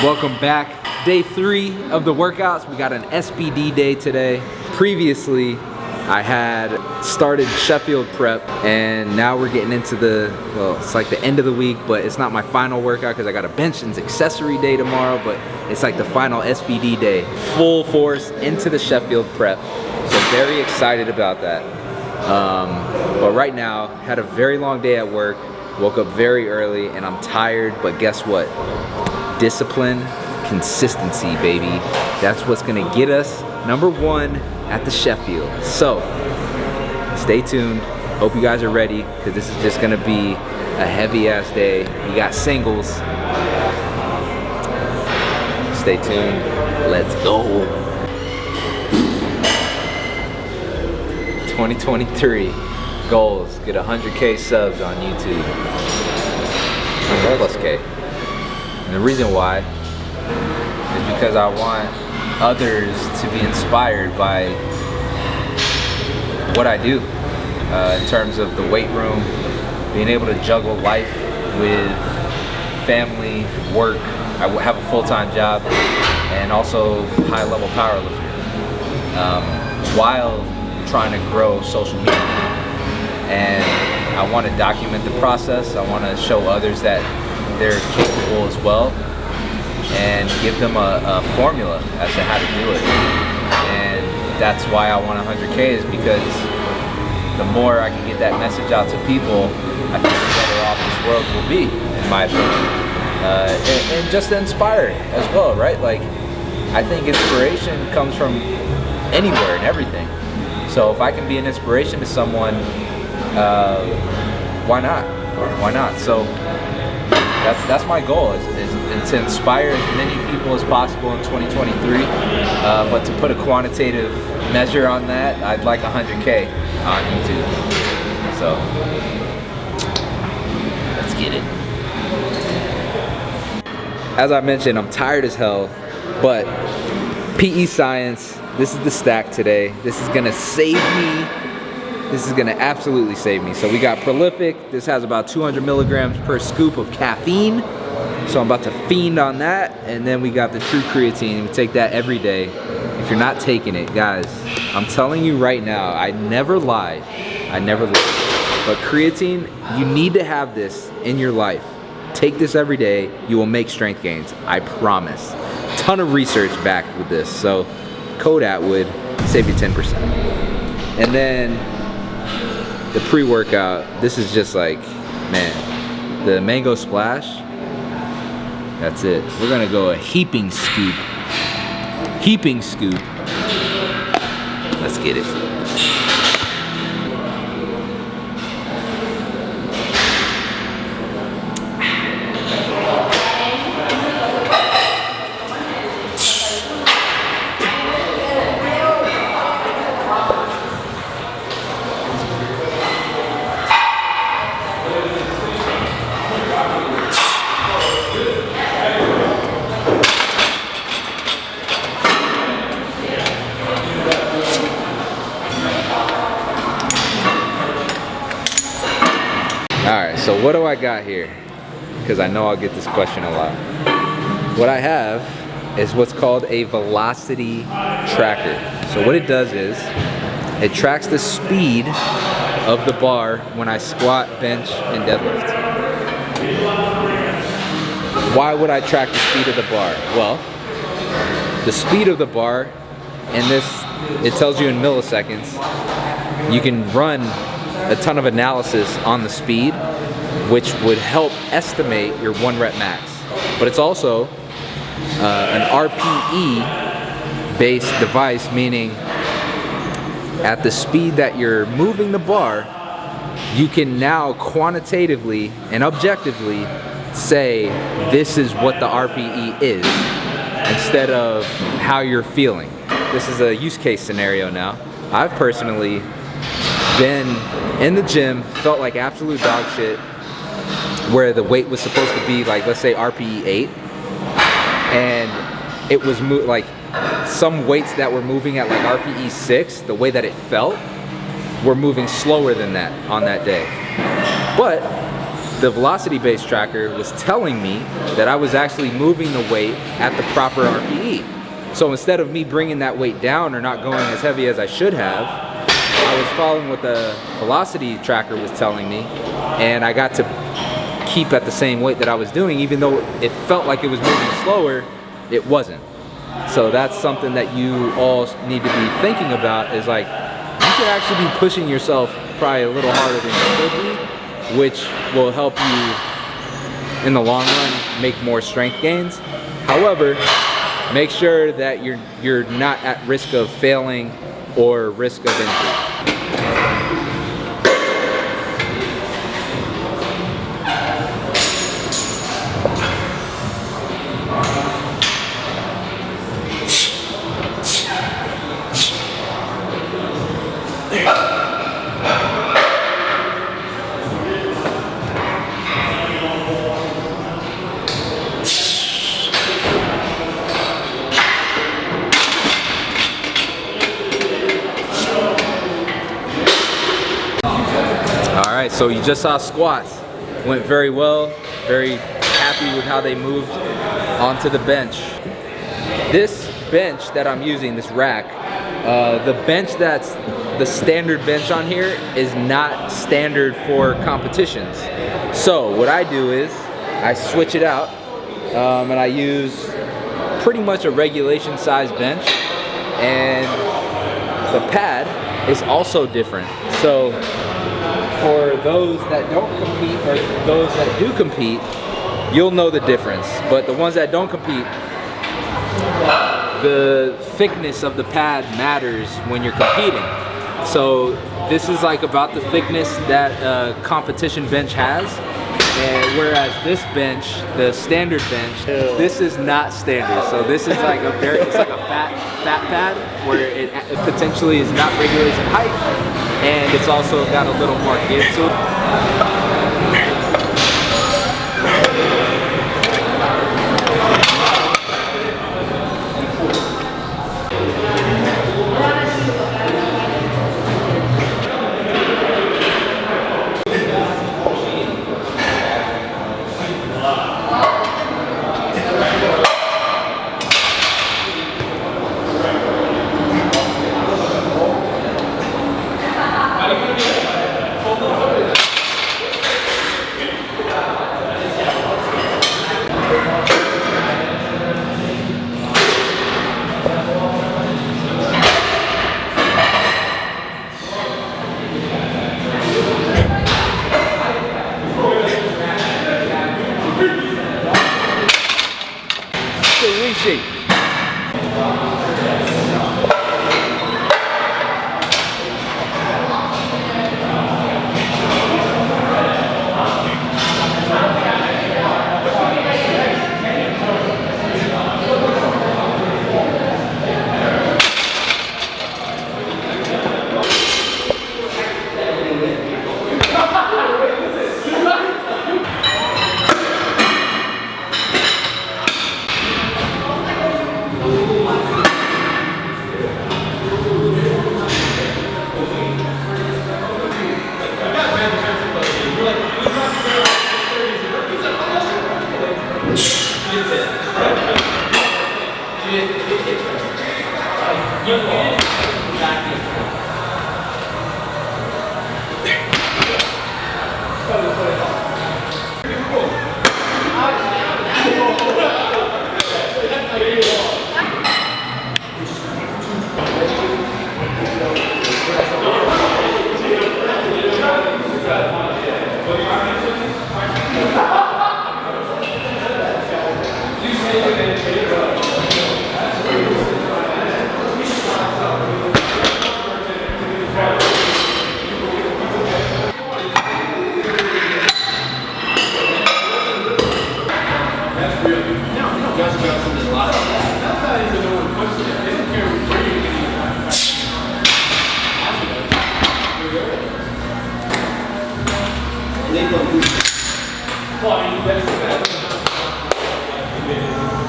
Welcome back. Day 3 of the workouts. We got an SBD day today. Previously, I had started Sheffield prep, and now we're getting into well, it's like the end of the week, but it's not my final workout because I got a bench and accessory day tomorrow, but it's like the final SBD day. Full force into the Sheffield prep. So very excited about that. But right now, had a very long day at work, woke up very early, and I'm tired, but guess what? Discipline, consistency, baby. That's what's gonna get us #1 at the Sheffield. So, stay tuned. Hope you guys are ready, because this is just gonna be a heavy ass day. We got singles. Stay tuned. Let's go. 2023 goals: get 100K subs on YouTube. Or K. And the reason why is because I want others to be inspired by what I do in terms of the weight room, being able to juggle life with family, work. I have a full-time job and also high-level powerlifter while trying to grow social media. And I want to document the process. I want to show others that they're capable as well, and give them a formula as to how to do it. And that's why I want 100K, is because the more I can get that message out to people, I think the better off this world will be, in my opinion. And just to inspire as well, right? Like, I think inspiration comes from anywhere and everything. So if I can be an inspiration to someone, why not? Why not? So that's my goal, is to inspire as many people as possible in 2023. But to put a quantitative measure on that, I'd like 100K on YouTube. So let's get it. As I mentioned, I'm tired as hell, but PEScience, this is the stack today. This is gonna save me. This is gonna absolutely save me. So we got Prolific. This has about 200 milligrams per scoop of caffeine. So I'm about to fiend on that. And then we got the True Creatine. We take that every day. If you're not taking it, guys, I'm telling you right now, I never lie. I never lie. But creatine, you need to have this in your life. Take this every day. You will make strength gains. I promise. Ton of research backed with this. So code Atwood, save you 10%. And then the pre-workout, this is just like, man, the mango splash, that's it. We're gonna go a heaping scoop. Heaping scoop. Let's get it. Alright, so what do I got here? Because I know I'll get this question a lot. What I have is what's called a velocity tracker. So what it does is, it tracks the speed of the bar when I squat, bench, and deadlift. Why would I track the speed of the bar? Well, the speed of the bar, and this, it tells you in milliseconds. You can run a ton of analysis on the speed, which would help estimate your 1 rep max. But it's also an RPE based device, meaning at the speed that you're moving the bar, you can now quantitatively and objectively say this is what the RPE is, instead of how you're feeling. This is a use case scenario now. I've personally been in the gym, felt like absolute dog shit, where the weight was supposed to be like, let's say RPE 8, and it was like some weights that were moving at like RPE 6, the way that it felt, were moving slower than that on that day. But the velocity-based tracker was telling me that I was actually moving the weight at the proper RPE. So instead of me bringing that weight down or not going as heavy as I should have, I was following what the velocity tracker was telling me, and I got to keep at the same weight that I was doing, even though it felt like it was moving slower, it wasn't. So that's something that you all need to be thinking about, is like, you could actually be pushing yourself probably a little harder than you could be, which will help you in the long run make more strength gains. However, make sure that you're not at risk of failing or risk of injury. Alright, so you just saw squats. Went very well. Very happy with how they moved onto the bench. This bench that I'm using, this rack, the bench that's the standard bench on here is not standard for competitions. So what I do is I switch it out and I use pretty much a regulation size bench, and the pad is also different. So for those that don't compete or those that do compete, you'll know the difference. But the ones that don't compete, the thickness of the pad matters when you're competing. So this is like about the thickness that a competition bench has, and whereas this bench, the standard bench, this is not standard. So this is like it's like a fat pad where it potentially is not regulation height, and it's also got a little more give to it.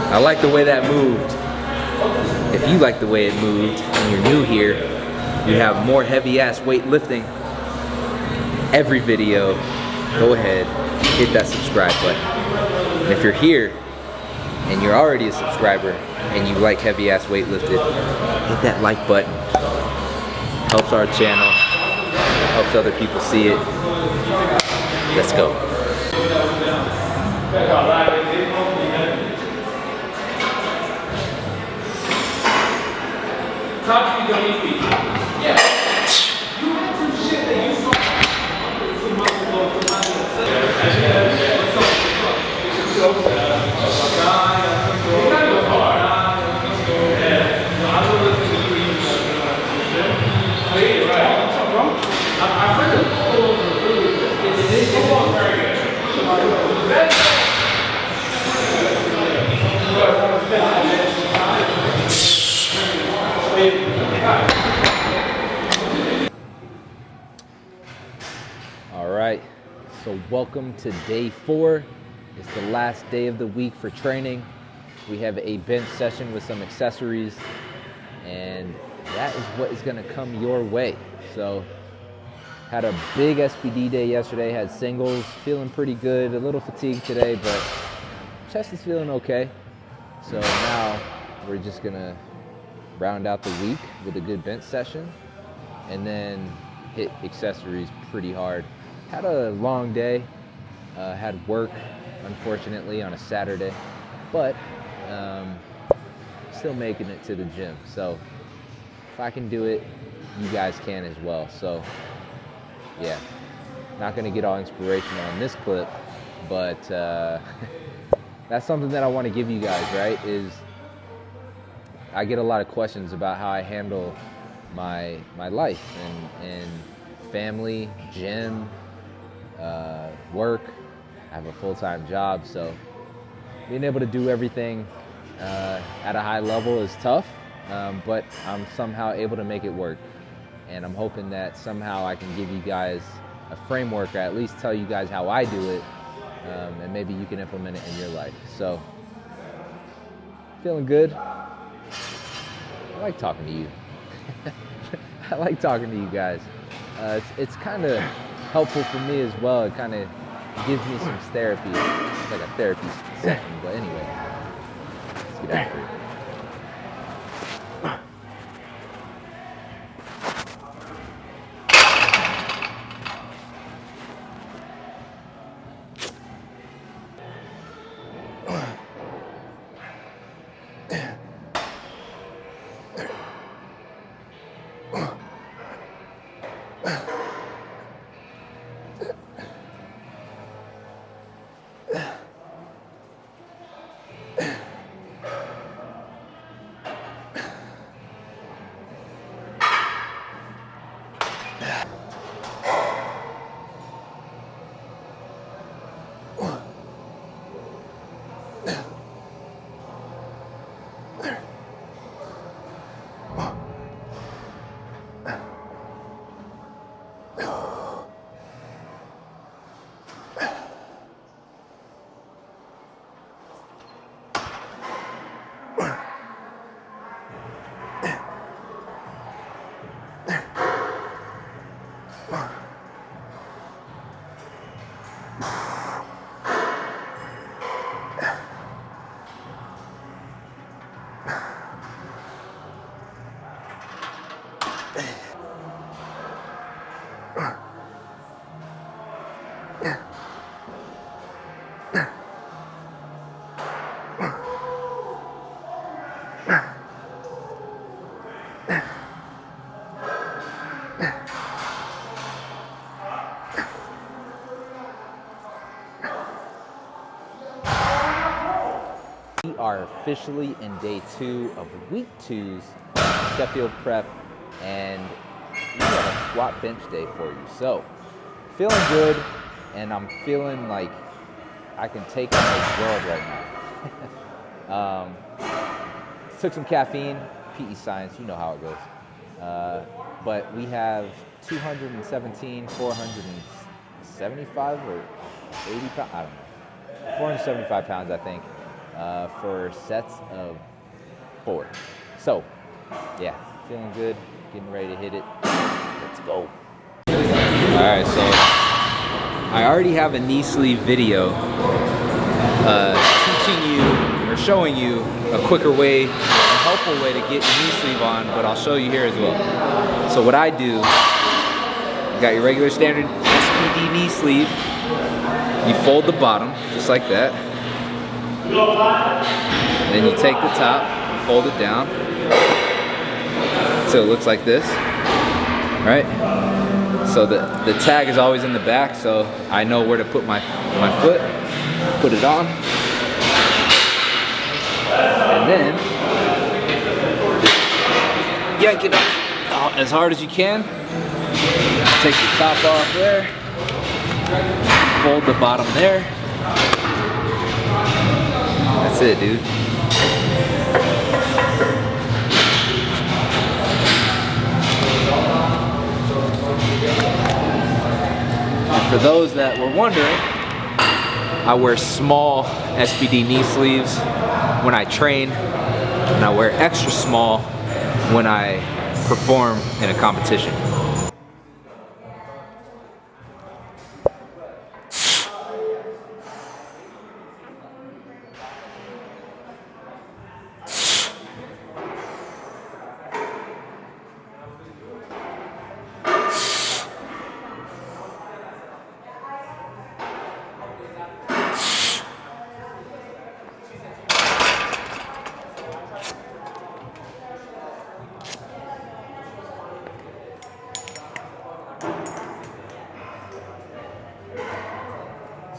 I like the way that moved. If you like the way it moved and you're new here, you have more heavy ass weightlifting every video, go ahead, hit that subscribe button. And if you're here and you're already a subscriber and you like heavy ass weightlifting, hit that like button. Helps our channel, helps other people see it. Let's go. Yeah. You had some shit that you saw 2 months ago. All right, so welcome to day 4. It's the last day of the week for training. We have a bench session with some accessories, and that is what is gonna come your way. So, had a big SPD day yesterday, had singles, feeling pretty good, a little fatigued today, but chest is feeling okay. So now we're just gonna round out the week with a good bench session and then hit accessories pretty hard. Had a long day, had work unfortunately on a Saturday, but still making it to the gym. So if I can do it, you guys can as well. So yeah, not gonna get all inspirational on this clip, but that's something that I want to give you guys, right? Is I get a lot of questions about how I handle my life and family, gym, work. I have a full-time job, so being able to do everything at a high level is tough, but I'm somehow able to make it work. And I'm hoping that somehow I can give you guys a framework, or at least tell you guys how I do it, and maybe you can implement it in your life. So, feeling good. I like talking to you. I like talking to you guys. It's kind of helpful for me as well. It kind of gives me some therapy. It's like a therapy session, but anyway, let's get after it. We are officially in day 2 of week 2's Sheffield prep, and we have a squat bench day for you. So, feeling good, and I'm feeling like I can take on this world right now. Took some caffeine, PEScience, you know how it goes. But we have 217, 475 or 80 pounds, I don't know, 475 pounds, I think. For sets of 4. So, yeah, feeling good, getting ready to hit it. Let's go. All right, so I already have a knee sleeve video teaching you or showing you a quicker way, a helpful way to get your knee sleeve on, but I'll show you here as well. So what I do, you got your regular standard SPD knee sleeve. You fold the bottom, just like that. Then you take the top, fold it down, so it looks like this, right? So the tag is always in the back, so I know where to put my foot, put it on. And then, yank it up as hard as you can. Take the top off there. Fold the bottom there. That's it, dude. And for those that were wondering, I wear small SPD knee sleeves when I train, and I wear extra small when I perform in a competition.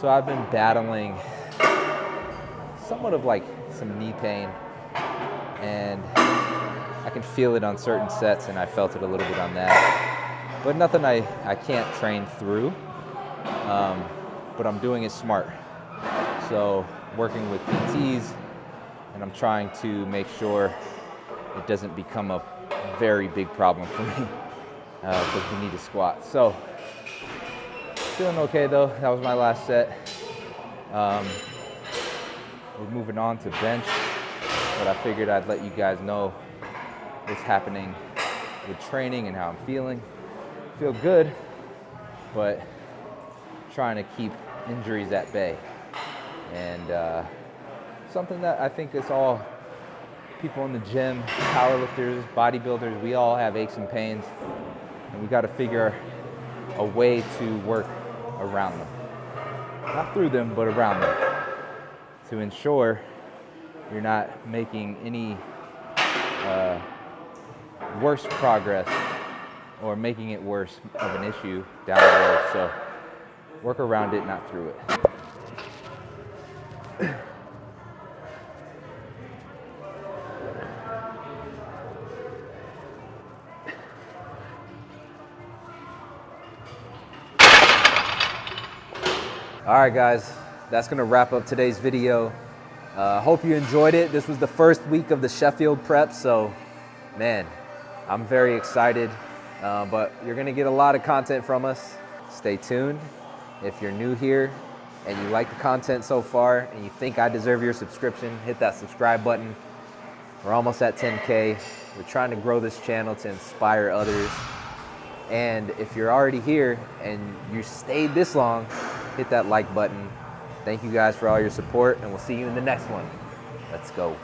So I've been battling somewhat of like some knee pain, and I can feel it on certain sets, and I felt it a little bit on that. But nothing I can't train through, but I'm doing it smart. So working with PTs, and I'm trying to make sure it doesn't become a very big problem for me because we need to squat. So feeling okay though. That was my last set. We're moving on to bench, but I figured I'd let you guys know what's happening with training and how I'm feeling. Feel good, but trying to keep injuries at bay. And something that I think is all people in the gym, powerlifters, bodybuilders, we all have aches and pains, and we got to figure a way to work around them. Not through them, but around them, to ensure you're not making any worse progress or making it worse of an issue down the road. So work around it, not through it. All right, guys, that's gonna wrap up today's video. Hope you enjoyed it. This was the first week of the Sheffield prep, so man, I'm very excited, but you're gonna get a lot of content from us. Stay tuned. If you're new here and you like the content so far and you think I deserve your subscription, hit that subscribe button. We're almost at 10K. We're trying to grow this channel to inspire others. And if you're already here and you stayed this long, hit that like button. Thank you guys for all your support, and we'll see you in the next one. Let's go.